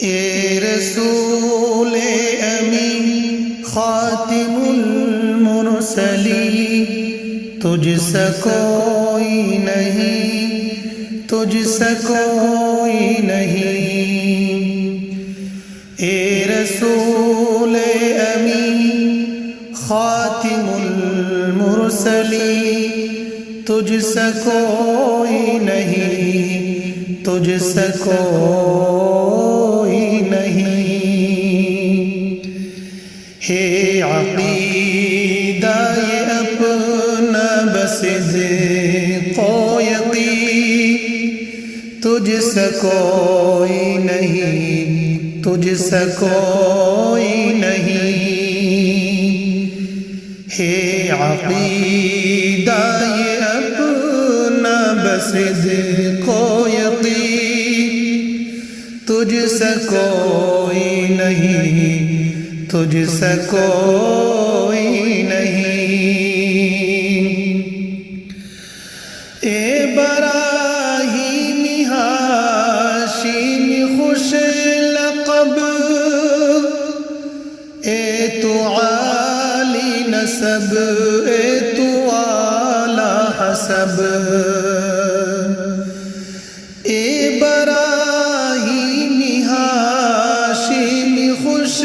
اے رسول امی خاتم المرسلین، تجھ سا کوئی نہیں، تجھ سا کوئی نہیں۔ اے رسول امی خاتم المرسلین، تجھ سا کوئی نہیں، تجھ سا کوئی نہیں۔ ہے عقیدہ یہ اپنا بصدق و یقین، تجھ سا کوئی نہیں، تجھ سا کوئی نہیں۔ ہے عقیدہ یہ اپنا بصدق و یقین، تجھ سا کوئی نہیں، تجھ سا کوئی نہیں۔ اے براہیم ہاشمی خوش لقب، اے تو عالی نسب، اے تو اعلی حسب۔ اے براہیم ہاشمی خوش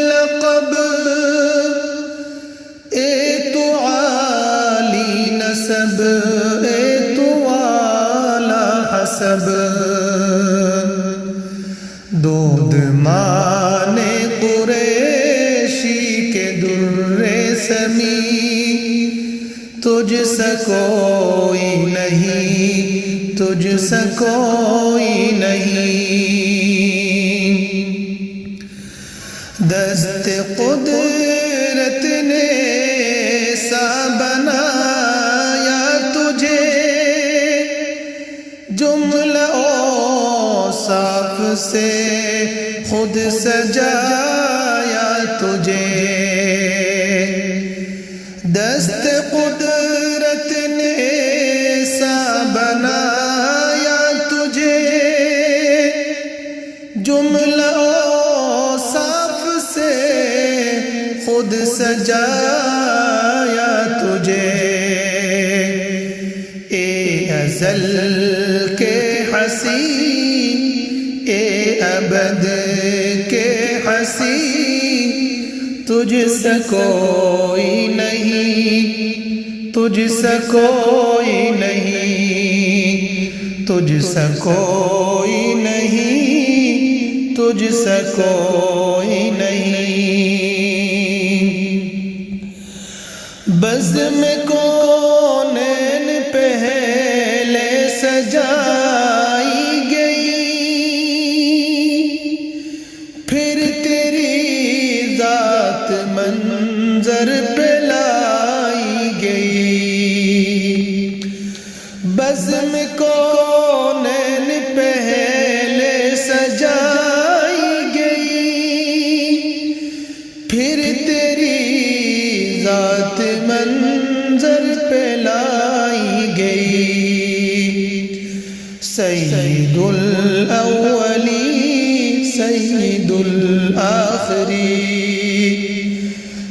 لقب، اے تو عالی نسب، اے تو اعلی حسب۔ دودھ مانے قریشی کے در سمی، تجھ سا کوئی نہیں، تجھ سا کوئی نہیں۔ دست قدرت نے سا بنایا تجھے، جملہ اوصاف سے خود سجایا تجھے۔ دست قدرت نے سا بنایا تجھے، جملہ اوصاف سے خود سجایا تجھے۔ اے ازل کے حسین، اے ابد کے حسین، تجھ سا کوئی نہیں، تجھ سا کوئی نہیں، تجھ سا کوئی نہیں، تجھ سا کوئی نہیں۔ بزم کونین پہلے سجائی گئی، پھر تیری ذات منظر پہ لائی گئی۔ بزم کونین پہلے سجائی گئی، پھر تیری ذات منظر پہ لائی گئی۔ سید الاولی سید الآخری،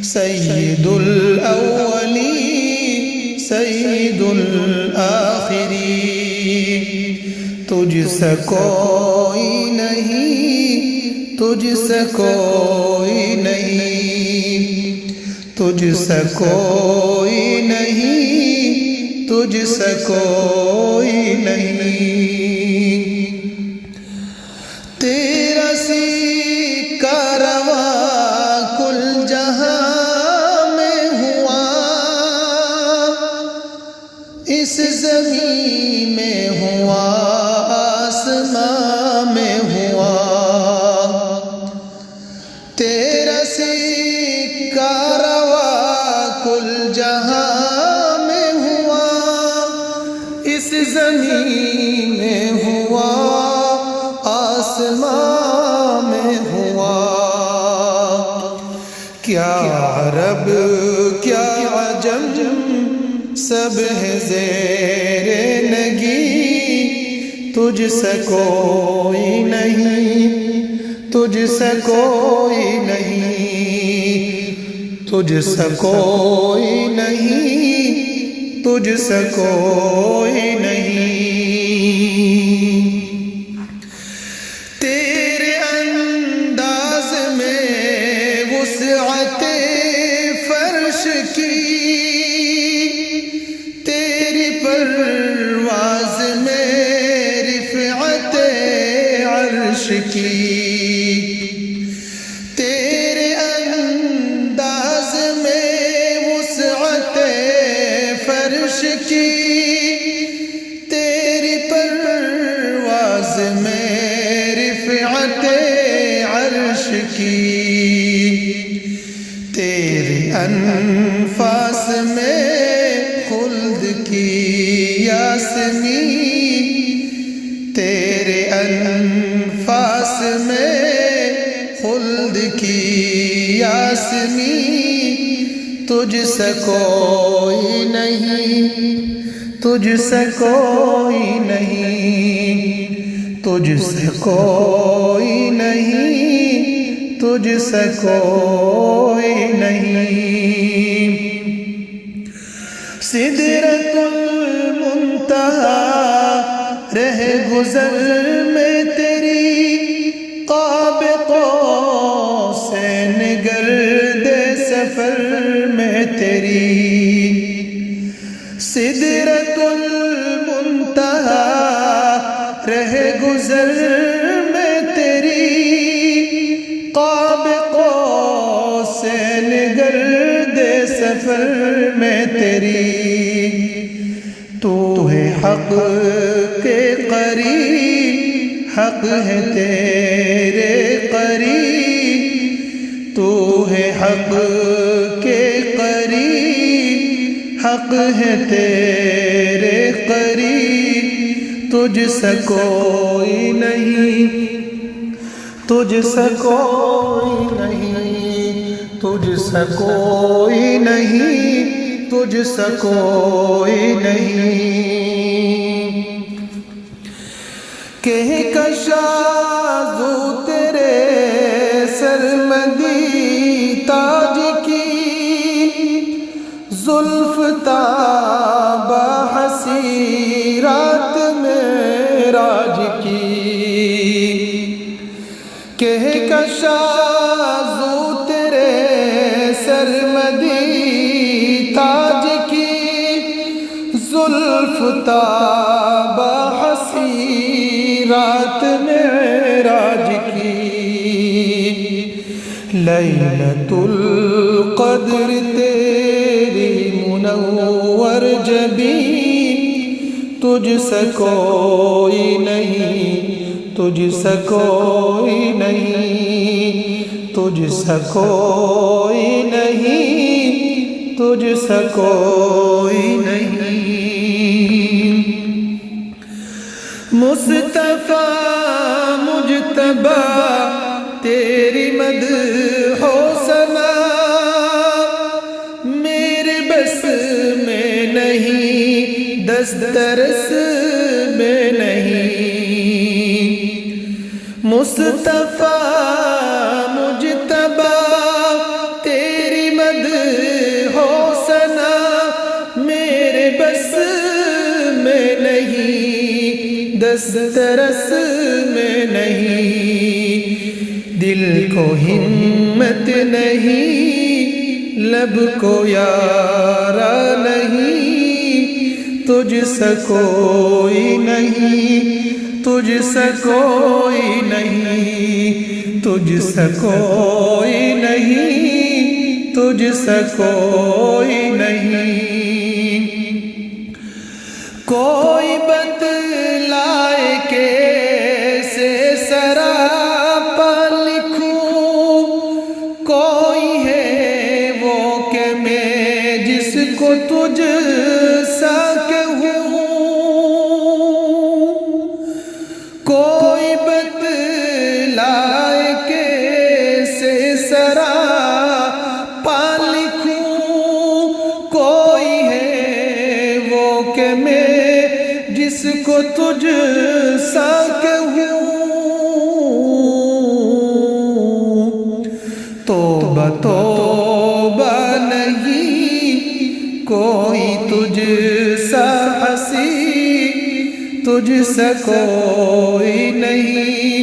سید الاولی سید الآخری، تجھ سا کوئی نہیں، تجھ سا کوئی نہیں، تجھ سا کوئی نہیں، تجھ سا کوئی نہیں۔ تیرا سکہ رواں کل جہاں میں ہوا، اس زمین میں ہوا، آسمان میں ہوا۔ تیرا سکہ رواں کل جہاں میں ہوا، اس زمین میں ہوا، آسمان میں ہوا۔ کیا عرب کیا عجم سب ہے زیر نگی، تجھ سا کوئی نہیں، تجھ سا کوئی نہیں، تجھ سا کوئی نہیں، تجھ سا کوئی نہیں۔ تیرے انداز میں وسعت فرش کی، تیری پرواز میں رفعت عرش کی، تیرے انداز میں وسعت فرش کی، تیری پرواز میں رفعت عرش کی، تیرے انفاس میں خلد کی یاسمین، تیرے انفاس میں خلد کی یاسمین، تجھ سا کوئی نہیں، تجھ سا کوئی نہیں، تجھ سا کوئی نہیں، تجھ سا کوئی نہیں۔ سدرۃ المنتہا رہ گزر میں تیری، قاب قوسین گرد سفر میں تیری، سدرۃ المنتہا رہ گزر میں تیری، قاب قوسین گرد سفر میں تیری، تو ہے حق کے قریب، حق ہے تیرے قریب، تو ہے حق کے قریب، حق ہے تیرے قریب، تجھ سا کوئی نہیں، تجھ سا کوئی نہیں، تجھ سا کوئی نہیں، تجھ سا کوئی نہیں۔ کہ کشازو تیرے سرمدی تاج کی، زلف تابہ حسیرات معراج کی، کہ کشازو تیرے سرمدی تاج کی، زلف تابہ حسیرات معراج کی، لیلۃ القدر تیری منور جبین، تجھ سا کوئی نہیں، تجھ سا کوئی نہیں، تجھ سا کوئی نہیں، تجھ سا کوئی نہیں۔ مصطفیٰ مجتبیٰ تیری مدح و ثنا، میرے بس میں نہیں، دسترس میں نہیں، مصطفیٰ مجتبیٰ تیری مدح و ثنا، میرے بس میں نہیں، دسترس میں نہیں، دل کو ہمت نہیں، لب کو یارا نہیں، تجھ سا کوئی نہیں، تجھ سا کوئی نہیں، تجھ سا کوئی نہیں، تجھ سا کوئی نہیں۔ کوئی بتلائے کیسے سراپا لکھوں، کوئی ہے وہ کہ میں جس کو تجھ سا کہوں، کوئی بتلائے کیسے سراپا لکھوں، کوئی ہے وہ کہ میں جس کو تجھ سا کہوں۔ توبہ توبہ نہیں کوئی تجھ سا ہنسی، تجھ سا کوئی نہیں،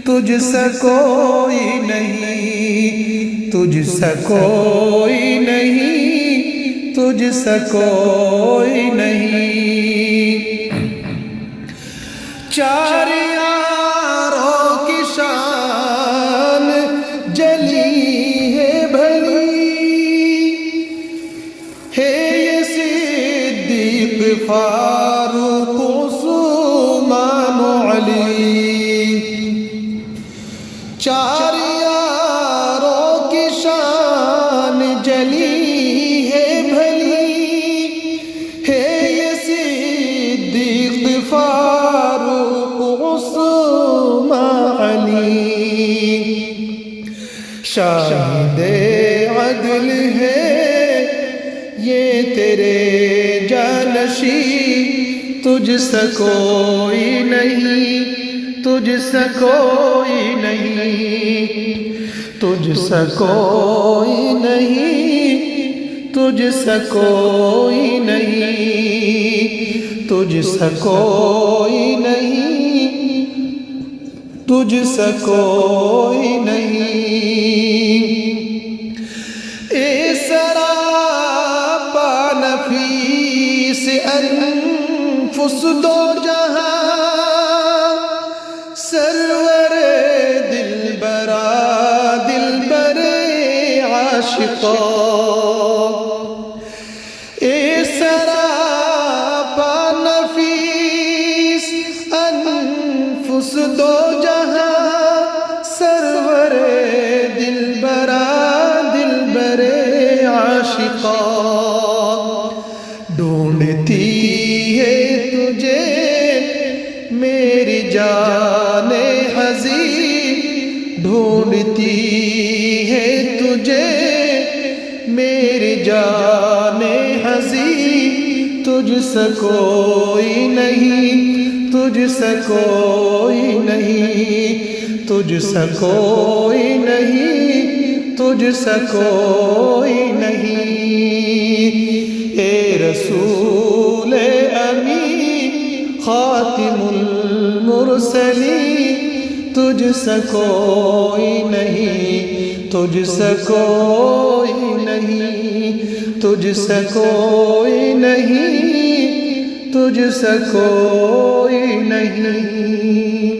تجھ سا کوئی نہیں، تجھ سا کوئی نہیں، تجھ سا کوئی نہیں۔ چار یاروں کی شان جلی ہے بھلی، ہے یہ صدیق فاروق عثمان علی۔ چار یاروں کی شان جلی ہے بھلی، ہے یہ صدیق فاروق عثمان علی۔ شاہد عدل ہے یہ تیرے جانشی، تجھ سا کوئی نہیں، تجھ سا کوئی نہیں، تجھ سا کوئی نہیں، تجھ سا کوئی نہیں، تجھ سا کوئی نہیں، تجھ سا کوئی نہیں۔ اے سراپا نفیس انفس دو جہاں، سرور دلبرا دلبر عاشقا۔ اے سراپا نفیس انفس دو جہاں، سرور دلبرا دلبر عاشقا۔ ڈھونڈتی ہے تجھے میری جان حزین، ڈھونڈتی ہے تجھے میری جان حزین، تجھ سا کوئی نہیں، تجھ سا کوئی نہیں، تجھ سا کوئی نہیں، تجھ سا کوئی نہیں۔ اے رسول امین خاتم المرسلین، تجھ سا کوئی نہیں، تجھ سا کوئی نہیں، تجھ سا کوئی نہیں، تجھ سا کوئی نہیں۔